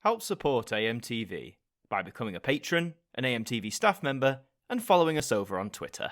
Help support AMTV by becoming a patron, an AMTV staff member, and following us over on Twitter.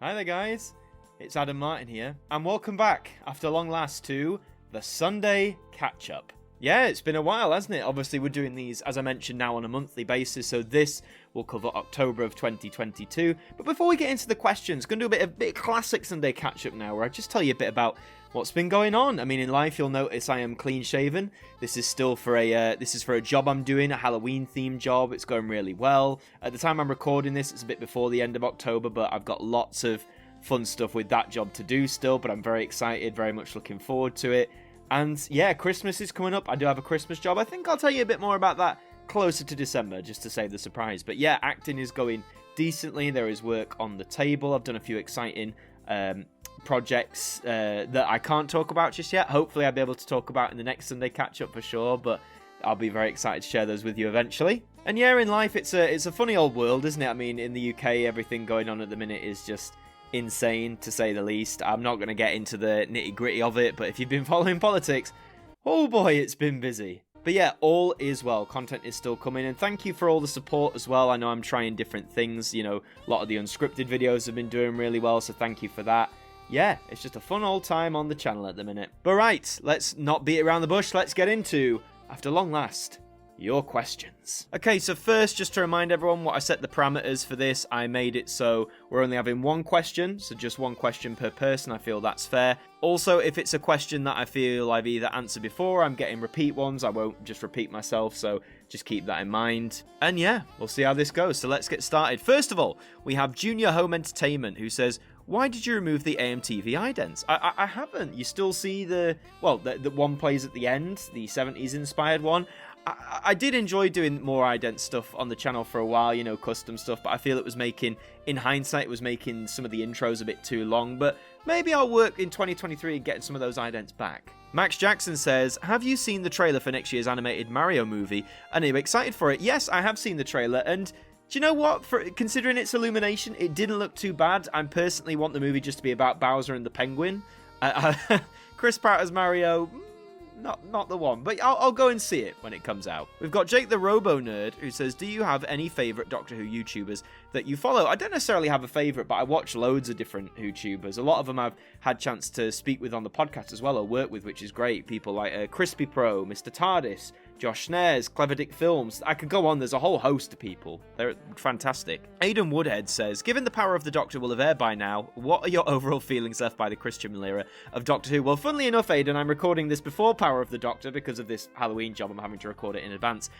Hi there guys, it's Adam Martyn here, and welcome back, after long last, to the Sunday Catch-Up. Yeah, it's been a while, hasn't it? Obviously, we're doing these, as I mentioned, now on a monthly basis, so this will cover October of 2022. But before we get into the questions, going to do a bit of classic Sunday Catch-Up now, where I just tell you a bit about what's been going on. I mean, in life, you'll notice I am clean-shaven. This is still for a job I'm doing, a Halloween-themed job. It's going really well. At the time I'm recording this, it's a bit before the end of October, but I've got lots of fun stuff with that job to do still, but I'm very excited, very much looking forward to it. And yeah, Christmas is coming up. I do have a Christmas job. I think I'll tell you a bit more about that closer to December, just to save the surprise. But yeah, acting is going decently. There is work on the table. I've done a few exciting projects that I can't talk about just yet. Hopefully I'll be able to talk about in the next Sunday Catch-Up for sure, but I'll be very excited to share those with you eventually. And yeah, in life, it's a funny old world, isn't it? I mean, in the UK, everything going on at the minute is just insane, to say the least. I'm not going to get into the nitty-gritty of it, but if you've been following politics, oh boy, it's been busy. But yeah, all is well. Content is still coming, and thank you for all the support as well. I know I'm trying different things. You know, a lot of the unscripted videos have been doing really well, so thank you for that. Yeah, it's just a fun old time on the channel at the minute. But right, let's not beat around the bush. Let's get into, after long last, your questions. Okay, so first, just to remind everyone what I set the parameters for this, I made it so we're only having one question, so just one question per person. I feel that's fair. Also, if it's a question that I feel I've either answered before, I'm getting repeat ones, I won't just repeat myself, so just keep that in mind. And yeah, we'll see how this goes, so let's get started. First of all, we have Junior Home Entertainment, who says, why did you remove the AMTV idents? I haven't. You still see the one plays at the end, the 70s inspired one. I did enjoy doing more ident stuff on the channel for a while, you know, custom stuff, but I feel in hindsight, it was making some of the intros a bit too long, but maybe I'll work in 2023 and getting some of those idents back. Max Jackson says, have you seen the trailer for next year's animated Mario movie? And are you excited for it? Yes, I have seen the trailer, and do you know what? Considering its illumination, it didn't look too bad. I personally want the movie just to be about Bowser and the Penguin. Chris Pratt as Mario, not the one, but I'll go and see it when it comes out. We've got Jake the Robo Nerd, who says, do you have any favourite Doctor Who YouTubers that you follow? I don't necessarily have a favourite, but I watch loads of different YouTubers. A lot of them I've had chance to speak with on the podcast as well, or work with, which is great. People like Crispy Pro, Mr. TARDIS, Josh Snares, Clever Dick Films. I could go on, there's a whole host of people. They're fantastic. Aidan Woodhead says, given the Power of the Doctor will have aired by now, what are your overall feelings left by the Chris Chibnall era of Doctor Who? Well, funnily enough, Aidan, I'm recording this before Power of the Doctor because of this Halloween job. I'm having to record it in advance.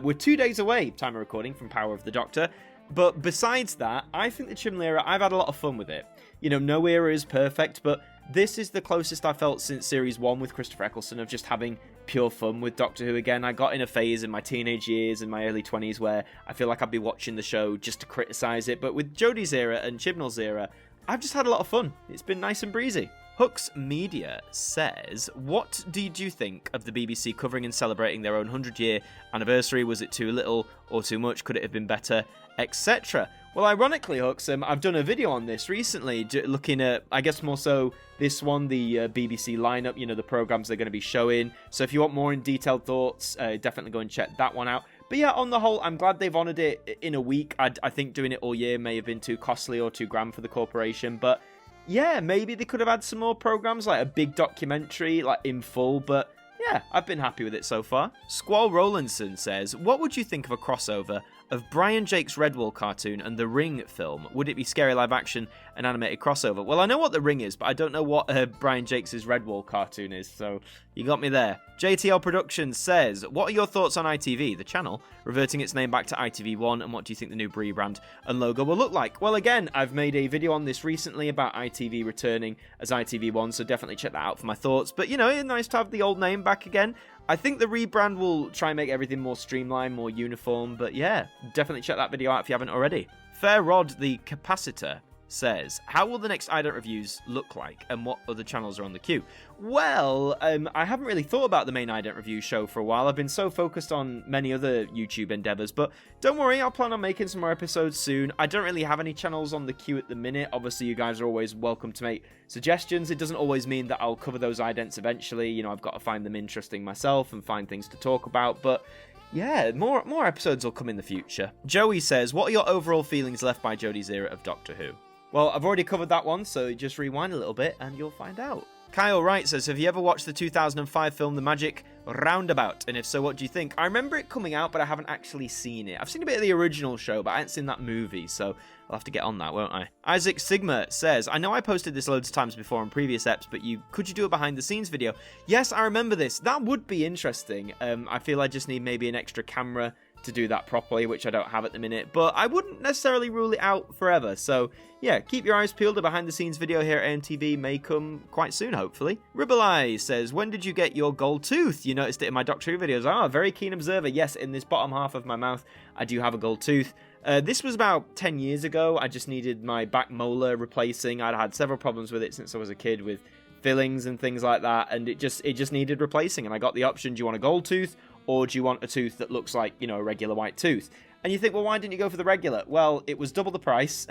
We're 2 days away, time of recording, from Power of the Doctor. But besides that, I think the Chibnall era, I've had a lot of fun with it. You know, no era is perfect, but this is the closest I felt since Series 1 with Christopher Eccleston of just having pure fun with Doctor Who again. I got in a phase in my teenage years and my early 20s where I feel like I'd be watching the show just to criticise it, but with Jodie's era and Chibnall's era, I've just had a lot of fun. It's been nice and breezy. Hooks Media says, what did you think of the BBC covering and celebrating their own 100-year anniversary? Was it too little or too much? Could it have been better? Etc. Well, ironically, Hooks, I've done a video on this recently, looking at, I guess more so this one, the BBC lineup, you know, the programmes they're going to be showing. So if you want more in detailed thoughts, definitely go and check that one out. But yeah, on the whole, I'm glad they've honoured it in a week. I think doing it all year may have been too costly or too grand for the corporation, but yeah, maybe they could have had some more programmes, like a big documentary, like in full, but yeah, I've been happy with it so far. Squall Rowlandson says, what would you think of a crossover of Brian Jake's Redwall cartoon and The Ring film? Would it be scary live action and animated crossover? Well, I know what The Ring is, but I don't know what Brian Jake's Redwall cartoon is, so you got me there. JTL Productions says, what are your thoughts on ITV, the channel, reverting its name back to ITV1, and what do you think the new rebrand and logo will look like? Well, again, I've made a video on this recently about ITV returning as ITV1, so definitely check that out for my thoughts. But, you know, it's nice to have the old name back again. I think the rebrand will try and make everything more streamlined, more uniform, but yeah, definitely check that video out if you haven't already. Fair Rod the Capacitor says, how will the next ident reviews look like, and what other channels are on the queue? Well, I haven't really thought about the main ident review show for a while. I've been so focused on many other YouTube endeavors, but don't worry, I'll plan on making some more episodes soon. I don't really have any channels on the queue at the minute. Obviously, you guys are always welcome to make suggestions. It doesn't always mean that I'll cover those idents eventually. You know, I've got to find them interesting myself and find things to talk about, but yeah, more episodes will come in the future. Joey says, what are your overall feelings left by Jodie's era of Doctor Who? Well, I've already covered that one, so just rewind a little bit and you'll find out. Kyle Wright says, have you ever watched the 2005 film The Magic Roundabout? And if so, what do you think? I remember it coming out, but I haven't actually seen it. I've seen a bit of the original show, but I haven't seen that movie, so I'll have to get on that, won't I? Isaac Sigma says, I know I posted this loads of times before on previous eps, but could you do a behind the scenes video? Yes, I remember this. That would be interesting. I feel I just need maybe an extra camera to do that properly, which I don't have at the minute, but I wouldn't necessarily rule it out forever. So yeah, keep your eyes peeled. A behind the scenes video here at AMTV may come quite soon, hopefully. Ribbleye says, when did you get your gold tooth? You noticed it in my Doctor Who videos. Ah, very keen observer. Yes, in this bottom half of my mouth, I do have a gold tooth. This was about 10 years ago. I just needed my back molar replacing. I'd had several problems with it since I was a kid with fillings and things like that, and it just needed replacing, and I got the option, do you want a gold tooth or do you want a tooth that looks like, you know, a regular white tooth? And you think, well, why didn't you go for the regular? Well, it was double the price.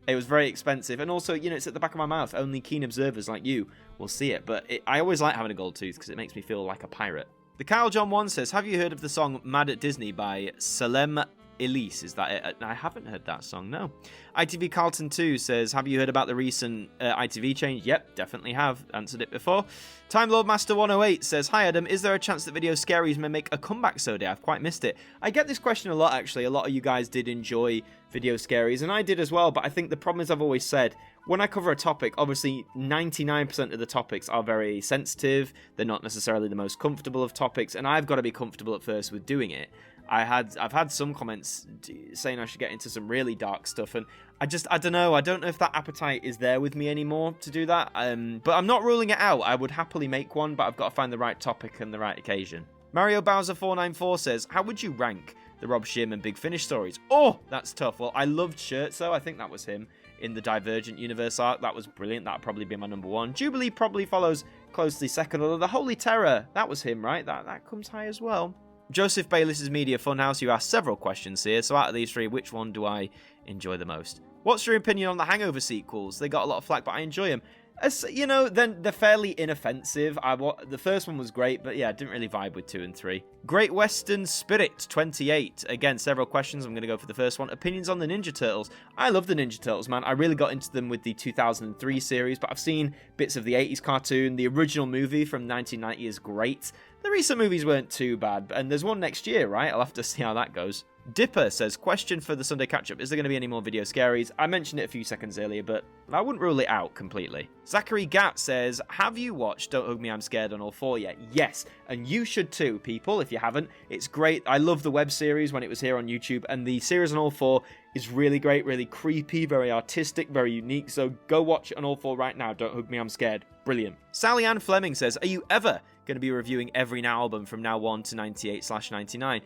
It was very expensive, and also, you know, it's at the back of my mouth. Only keen observers like you will see it, but I always like having a gold tooth because it makes me feel like a pirate. The Kyle John 1 says, have you heard of the song Mad at Disney by Salem Elise? Is that it? I haven't heard that song, no. ITV Carlton 2 says, have you heard about the recent ITV change? Yep, definitely have. Answered it before. Time Lord Master 108 says, hi Adam, is there a chance that Video Scaries may make a comeback so day? I've quite missed it. I get this question a lot, actually. A lot of you guys did enjoy Video Scaries, and I did as well, but I think the problem is, I've always said, when I cover a topic, obviously 99% of the topics are very sensitive. They're not necessarily the most comfortable of topics, and I've got to be comfortable at first with doing it. I've had some comments saying I should get into some really dark stuff, and I don't know. I don't know if that appetite is there with me anymore to do that. But I'm not ruling it out. I would happily make one, but I've got to find the right topic and the right occasion. Mario Bowser 494 says, how would you rank the Rob Shearman and Big Finish stories? Oh, that's tough. Well, I loved Scherzo. I think that was him in the Divergent Universe arc. That was brilliant. That'd probably be my number one. Jubilee probably follows closely second, although the Holy Terror, that was him, right? That comes high as well. Joseph Bayliss' Media Funhouse, you asked several questions here, so out of these three, which one do I enjoy the most? What's your opinion on the Hangover sequels? They got a lot of flack, but I enjoy them. As you know, then they're fairly inoffensive. The first one was great, but yeah, I didn't really vibe with 2 and 3. Great Western Spirit 28. Again, several questions. I'm going to go for the first one. Opinions on the Ninja Turtles. I love the Ninja Turtles, man. I really got into them with the 2003 series, but I've seen bits of the 80s cartoon. The original movie from 1990 is great. The recent movies weren't too bad, and there's one next year, right? I'll have to see how that goes. Dipper says, question for the Sunday catch-up. Is there going to be any more Video Scaries? I mentioned it a few seconds earlier, but I wouldn't rule it out completely. Zachary Gatt says, have you watched Don't Hug Me, I'm Scared on all 4 yet? Yes, and you should too, people, if you haven't. It's great. I love the web series when it was here on YouTube, and the series on all 4 is really great, really creepy, very artistic, very unique, so go watch it on all 4 right now. Don't Hug Me, I'm Scared. Brilliant. Sally Ann Fleming says, are you ever going to be reviewing every Now album from now on to 98/99?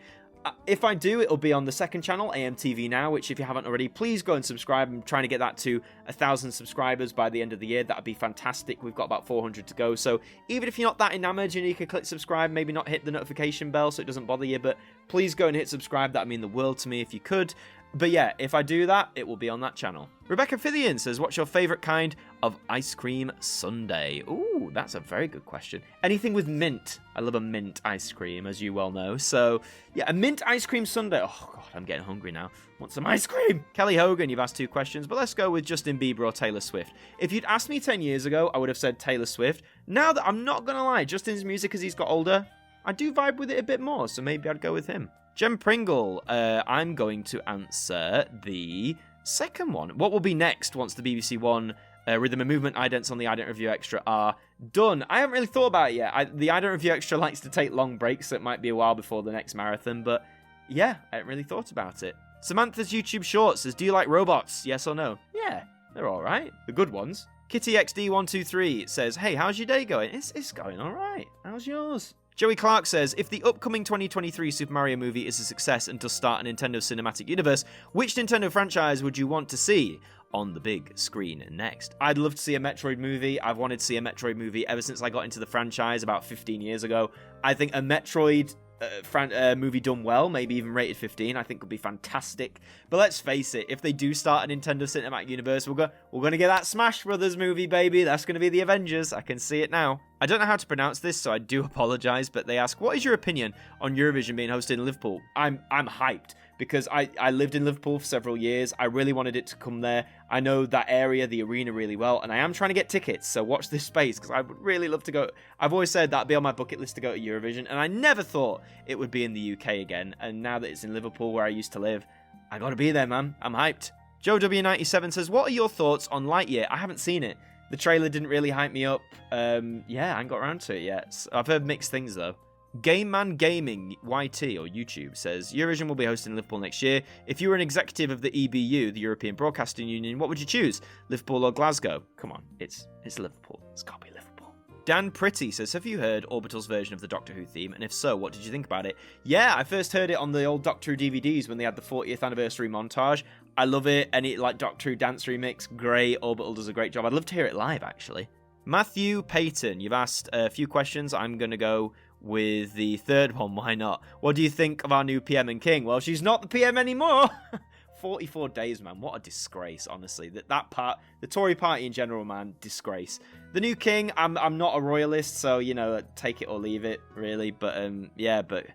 If I do, it'll be on the second channel, AMTV Now, which if you haven't already, please go and subscribe. I'm trying to get that to 1,000 subscribers by the end of the year. That'd be fantastic. We've got about 400 to go. So even if you're not that enamored, you can click subscribe, maybe not hit the notification bell so it doesn't bother you, but please go and hit subscribe. That'd mean the world to me if you could. But yeah, if I do that, it will be on that channel. Rebecca Fithian says, what's your favourite kind of ice cream sundae? Ooh, that's a very good question. Anything with mint. I love a mint ice cream, as you well know. So, yeah, a mint ice cream sundae. Oh, God, I'm getting hungry now. Want some ice cream? Kelly Hogan, you've asked 2 questions, but let's go with Justin Bieber or Taylor Swift. If you'd asked me 10 years ago, I would have said Taylor Swift. Now that I'm not going to lie, Justin's music as he's got older, I do vibe with it a bit more, so maybe I'd go with him. Jem Pringle, I'm going to answer the second one. What will be next once the BBC One Rhythm and Movement idents on the Ident Review Extra are done? I haven't really thought about it yet. The Ident Review Extra likes to take long breaks, so it might be a while before the next marathon, but yeah, I haven't really thought about it. Samantha's YouTube Shorts says, do you like robots? Yes or no? Yeah, they're alright. The good ones. Kitty XD123 says, hey, how's your day going? It's going alright. How's yours? Joey Clark says, if the upcoming 2023 Super Mario movie is a success and does start a Nintendo Cinematic Universe, which Nintendo franchise would you want to see? on the big screen next. I'd love to see a Metroid movie. I've wanted to see a Metroid movie ever since I got into the franchise about 15 years ago. I think a Metroid movie done well, maybe even rated 15, I think would be fantastic. But let's face it, if they do start a Nintendo Cinematic Universe, we're going to get that Smash Brothers movie, baby. That's going to be the Avengers. I can see it now. I don't know how to pronounce this, so I do apologise, but they ask, what is your opinion on Eurovision being hosted in Liverpool? I'm hyped, because I lived in Liverpool for several years. I really wanted it to come there. I know that area, the arena, really well, and I am trying to get tickets, so watch this space, because I would really love to go. I've always said that'd be on my bucket list to go to Eurovision, and I never thought it would be in the UK again, and now that it's in Liverpool, where I used to live, I gotta be there, man. I'm hyped. Joe W97 says, what are your thoughts on Lightyear? I haven't seen it. The trailer didn't really hype me up. Yeah, I ain't got around to it yet. I've heard mixed things, though. Game Man Gaming YT or YouTube says, Eurovision will be hosted in Liverpool next year. If you were an executive of the EBU, the European Broadcasting Union, what would you choose? Liverpool or Glasgow? Come on, it's Liverpool. It's got to be Liverpool. Dan Pretty says, have you heard Orbital's version of the Doctor Who theme? And if so, what did you think about it? Yeah, I first heard it on the old Doctor Who DVDs when they had the 40th anniversary montage. I love it. Any like Doctor Who dance remix, great. Orbital does a great job. I'd love to hear it live, actually. Matthew Payton, you've asked a few questions. I'm going to go with the third one. Why not? What do you think of our new PM and King? Well, she's not the PM anymore. 44 days, man. What a disgrace, honestly. That part, the Tory party in general, man, disgrace. The new King, I'm not a royalist, so, you know, take it or leave it, really. But, yeah, but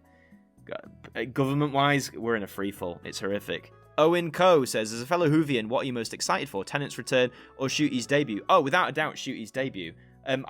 government-wise, we're in a freefall. It's horrific. Owen Coe says, as a fellow Whovian, what are you most excited for? Tennant's return or Shooty's debut? Oh, without a doubt, Shooty's debut. I'm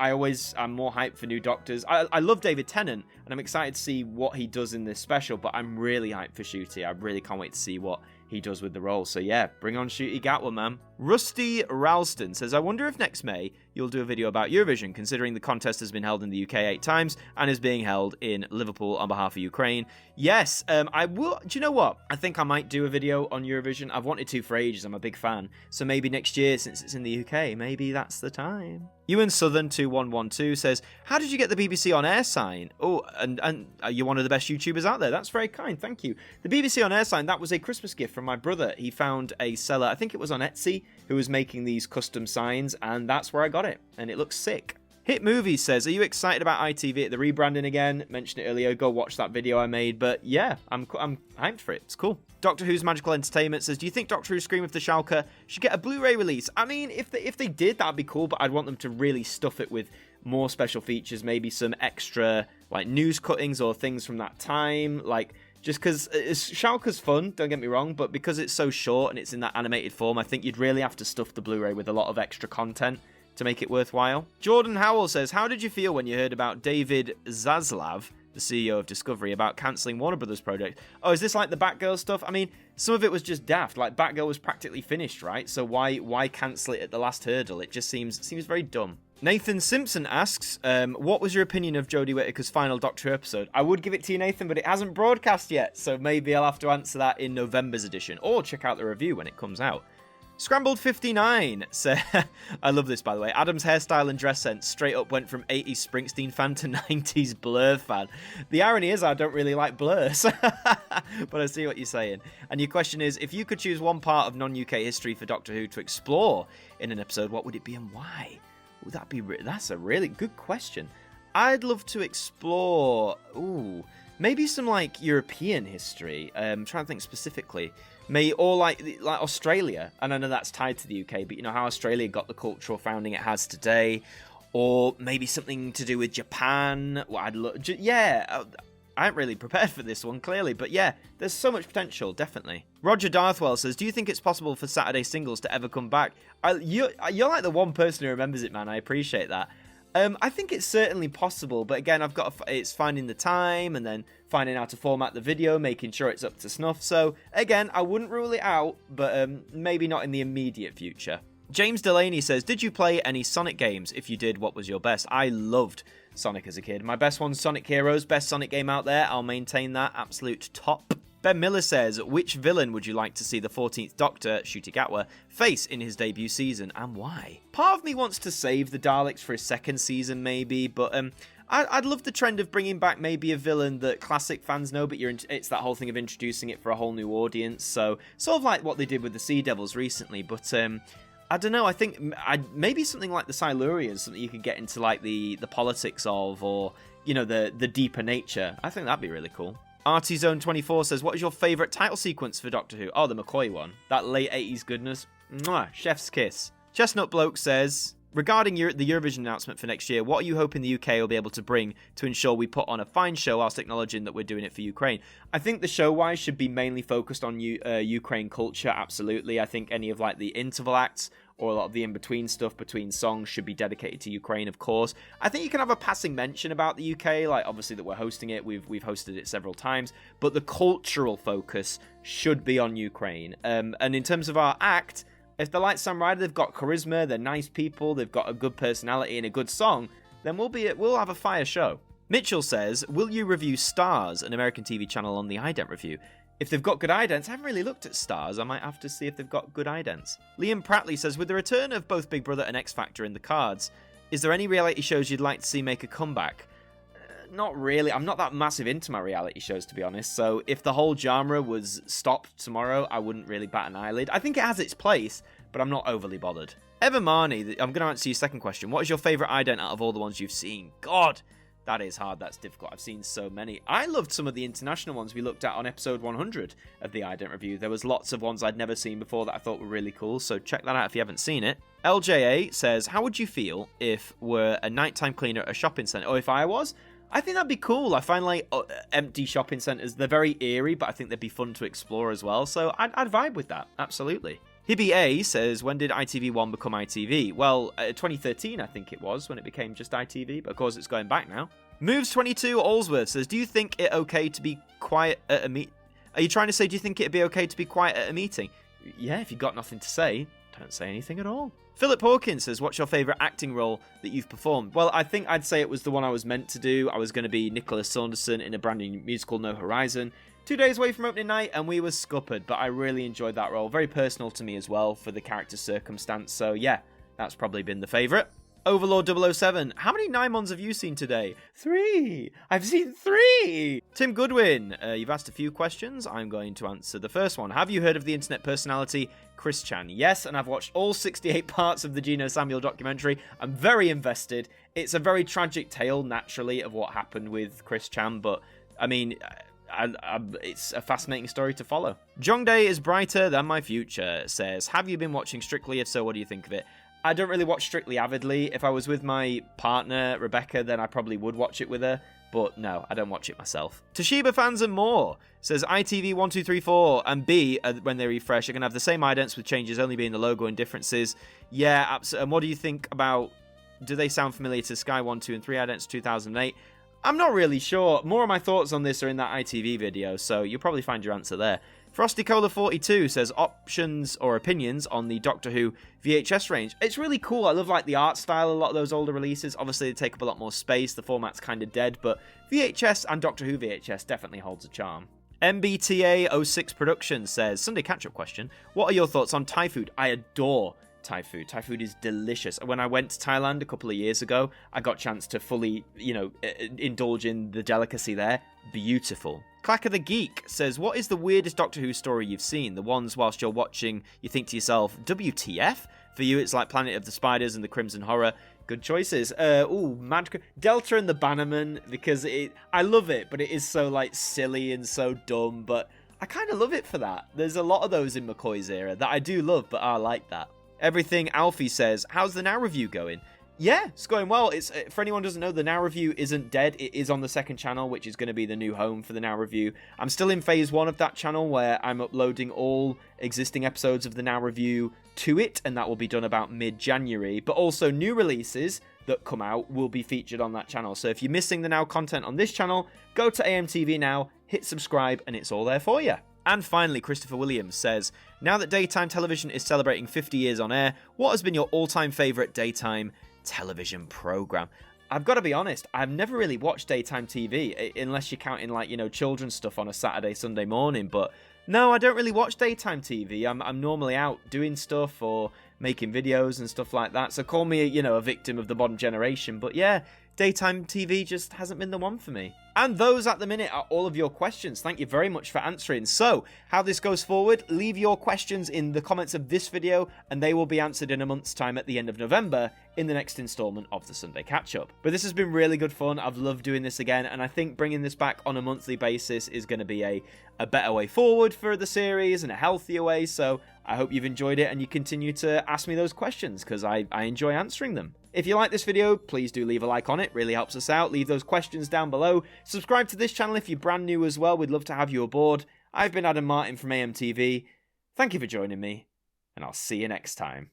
more hyped for new Doctors. I love David Tennant, and I'm excited to see what he does in this special, but I'm really hyped for Shooty. I really can't wait to see what he does with the role. So yeah, bring on Shooty Gatwa, man. Rusty Ralston says, I wonder if next May you'll do a video about Eurovision, considering the contest has been held in the UK 8 times and is being held in Liverpool on behalf of Ukraine. Yes, I will. Do you know what? I think I might do a video on Eurovision. I've wanted to for ages. I'm a big fan. So maybe next year, since it's in the UK, maybe that's the time. Ewan Southern 2112 says, how did you get the BBC On Air sign? Oh, and you're one of the best YouTubers out there. That's very kind. Thank you. The BBC On Air sign, that was a Christmas gift from my brother. He found a seller, I think it was on Etsy, who was making these custom signs, and that's where I got it. And it looks sick. Hit Movies says, are you excited about ITV at the rebranding again? Mentioned it earlier, go watch that video I made, but yeah, I'm hyped for it. It's cool. Doctor Who's Magical Entertainment says, do you think Doctor Who Scream of the Schalke should get a Blu-ray release? I mean, if they did, that'd be cool, but I'd want them to really stuff it with more special features, maybe some extra like news cuttings or things from that time, like just because Schalke's fun, don't get me wrong, but because it's so short and it's in that animated form, I think you'd really have to stuff the Blu-ray with a lot of extra content to make it worthwhile. Jordan Howell says, how did you feel when you heard about David Zaslav, the CEO of Discovery, about cancelling Warner Brothers project? Oh, is this like the Batgirl stuff? I mean, some of it was just daft. Like, Batgirl was practically finished, right? So why cancel it at the last hurdle? It just seems very dumb. Nathan Simpson asks, what was your opinion of Jodie Whittaker's final Doctor Who episode? I would give it to you, Nathan, but it hasn't broadcast yet, so maybe I'll have to answer that in November's edition, or check out the review when it comes out. Scrambled 59 said, I love this, by the way. Adam's hairstyle and dress sense straight up went from 80s Springsteen fan to 90s Blur fan. The irony is I don't really like Blur, but I see what you're saying. And your question is, if you could choose one part of non-UK history for Doctor Who to explore in an episode, what would it be and why? Would that be? That's a really good question. I'd love to explore, maybe some like European history. I'm trying to think specifically. Or like Australia, and I know that's tied to the UK, but you know how Australia got the cultural founding it has today, or maybe something to do with Japan. Well, I ain't really prepared for this one, clearly, but yeah, there's so much potential, definitely. Roger Darthwell says, do you think it's possible for Saturday Singles to ever come back? You're like the one person who remembers it, man. I appreciate that. I think it's certainly possible, but again, it's finding the time and then finding how to format the video, making sure it's up to snuff. So again, I wouldn't rule it out, but maybe not in the immediate future. James Delaney says, did you play any Sonic games? If you did, what was your best? I loved Sonic as a kid. My best one's Sonic Heroes, best Sonic game out there. I'll maintain that, absolute top. Ben Miller says, which villain would you like to see the 14th Doctor, Ncuti Gatwa, face in his debut season, and why? Part of me wants to save the Daleks for his second season, maybe, but I'd love the trend of bringing back maybe a villain that classic fans know, but it's that whole thing of introducing it for a whole new audience. So sort of like what they did with the Sea Devils recently. But I don't know. I think maybe something like the Silurians, something you could get into like the politics of, or the deeper nature. I think that'd be really cool. RTZone24 says, what is your favourite title sequence for Doctor Who? Oh, the McCoy one. That late 80s goodness. Mwah, chef's kiss. Chestnut Bloke says, regarding the Eurovision announcement for next year, what are you hoping the UK will be able to bring to ensure we put on a fine show whilst acknowledging that we're doing it for Ukraine? I think the show-wise should be mainly focused on Ukraine culture, absolutely. I think any of like the interval acts or a lot of the in-between stuff between songs should be dedicated to Ukraine, of course. I think you can have a passing mention about the UK, like obviously that we're hosting it, we've hosted it several times, but the cultural focus should be on Ukraine. And in terms of our act, if they're like Sam Ryder, they've got charisma, they're nice people, they've got a good personality and a good song, then we'll have a fire show. Mitchell says, will you review Stars, an American TV channel, on the ident review? If they've got good idents, I haven't really looked at Stars. I might have to see if they've got good idents. Liam Prattley says, with the return of both Big Brother and X Factor in the cards, is there any reality shows you'd like to see make a comeback? Not really. I'm not that massive into my reality shows, to be honest. So if the whole genre was stopped tomorrow, I wouldn't really bat an eyelid. I think it has its place, but I'm not overly bothered. Evan Marnie, I'm going to answer your second question. What is your favourite ident out of all the ones you've seen? God, that is hard. That's difficult. I've seen so many. I loved some of the international ones we looked at on episode 100 of the ident review. There was lots of ones I'd never seen before that I thought were really cool, so check that out if you haven't seen it. LJA says, how would you feel if we're a nighttime cleaner at a shopping centre? Or if I was? I think that'd be cool. I find like empty shopping centres, they're very eerie, but I think they'd be fun to explore as well. So I'd vibe with that. Absolutely. Hibby A says, when did ITV1 become ITV? Well, 2013 I think it was when it became just ITV, but of course it's going back now. Moves22 Allsworth says, do you think it okay to be quiet at a meet? Are you trying to say, do you think it'd be okay to be quiet at a meeting? Yeah, if you've got nothing to say, don't say anything at all. Philip Hawkins says, what's your favourite acting role that you've performed? Well, I think I'd say it was the one I was meant to do. I was going to be Nicholas Saunderson in a brand new musical, No Horizon. 2 days away from opening night, and we were scuppered, but I really enjoyed that role. Very personal to me as well for the character's circumstance. So yeah, that's probably been the favourite. Overlord 007, how many Nimons have you seen today? 3! I've seen 3! Tim Goodwin, you've asked a few questions. I'm going to answer the first one. Have you heard of the internet personality Chris Chan? Yes, and I've watched all 68 parts of the Gino Samuel documentary. I'm very invested. It's a very tragic tale, naturally, of what happened with Chris Chan, but, I mean, it's a fascinating story to follow. Jongdae is brighter than my future, says, have you been watching Strictly? If so, what do you think of it? I don't really watch Strictly avidly. If I was with my partner, Rebecca, then I probably would watch it with her. But no, I don't watch it myself. Toshiba fans and more says ITV 1234 and B, when they refresh, are going to have the same idents with changes only being the logo and differences. Yeah, absolutely. And what do you think about, do they sound familiar to Sky 1, 2 and 3 idents 2008? I'm not really sure. More of my thoughts on this are in that ITV video, so you'll probably find your answer there. Frosty Cola 42 says options or opinions on the Doctor Who VHS range. It's really cool. I love like the art style, a lot of those older releases. Obviously they take up a lot more space. The format's kind of dead, but VHS and Doctor Who VHS definitely holds a charm. MBTA 06 Productions says, Sunday catch-up question, what are your thoughts on Thai food? I adore Thai food. Thai food is delicious. When I went to Thailand a couple of years ago, I got a chance to fully, indulge in the delicacy there. Beautiful. Clacker the Geek says, what is the weirdest Doctor Who story you've seen? The ones whilst you're watching, you think to yourself, WTF? For you, it's like Planet of the Spiders and the Crimson Horror. Good choices. Delta and the Bannerman, because I love it, but it is so, like, silly and so dumb, but I kind of love it for that. There's a lot of those in McCoy's era that I do love, but I like that. Everything Alfie says, how's the Now Review going? Yeah, it's going well. It's for anyone who doesn't know, the Now Review isn't dead. It is on the second channel, which is going to be the new home for the Now Review. I'm still in phase 1 of that channel, where I'm uploading all existing episodes of the Now Review to it, and that will be done about mid-January. But also new releases that come out will be featured on that channel. So if you're missing the Now content on this channel, go to AMTV Now, hit subscribe, and it's all there for you. And finally, Christopher Williams says, now that daytime television is celebrating 50 years on air, what has been your all-time favourite daytime television programme? I've got to be honest, I've never really watched daytime TV, unless you're counting, like, children's stuff on a Saturday, Sunday morning, but no, I don't really watch daytime TV. I'm normally out doing stuff, or making videos and stuff like that. So call me, you know, a victim of the modern generation. But yeah, daytime TV just hasn't been the one for me. And those at the minute are all of your questions. Thank you very much for answering. So, how this goes forward, leave your questions in the comments of this video, and they will be answered in a month's time at the end of November in the next installment of the Sunday Catch-Up. But this has been really good fun. I've loved doing this again, and I think bringing this back on a monthly basis is going to be a better way forward for the series and a healthier way. So, I hope you've enjoyed it and you continue to ask me those questions, because I enjoy answering them. If you like this video, please do leave a like on it, really helps us out. Leave those questions down below. Subscribe to this channel if you're brand new as well, we'd love to have you aboard. I've been Adam Martyn from AMTV. Thank you for joining me, and I'll see you next time.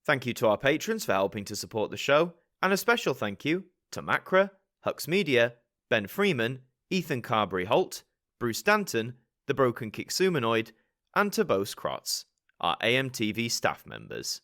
Thank you to our patrons for helping to support the show, and a special thank you to Macra, Hux Media, Ben Freeman, Ethan Carberry-Holt, Bruce Danton, The Broken Kick Sumanoid, and to Bo Scrotts, our AMTV staff members.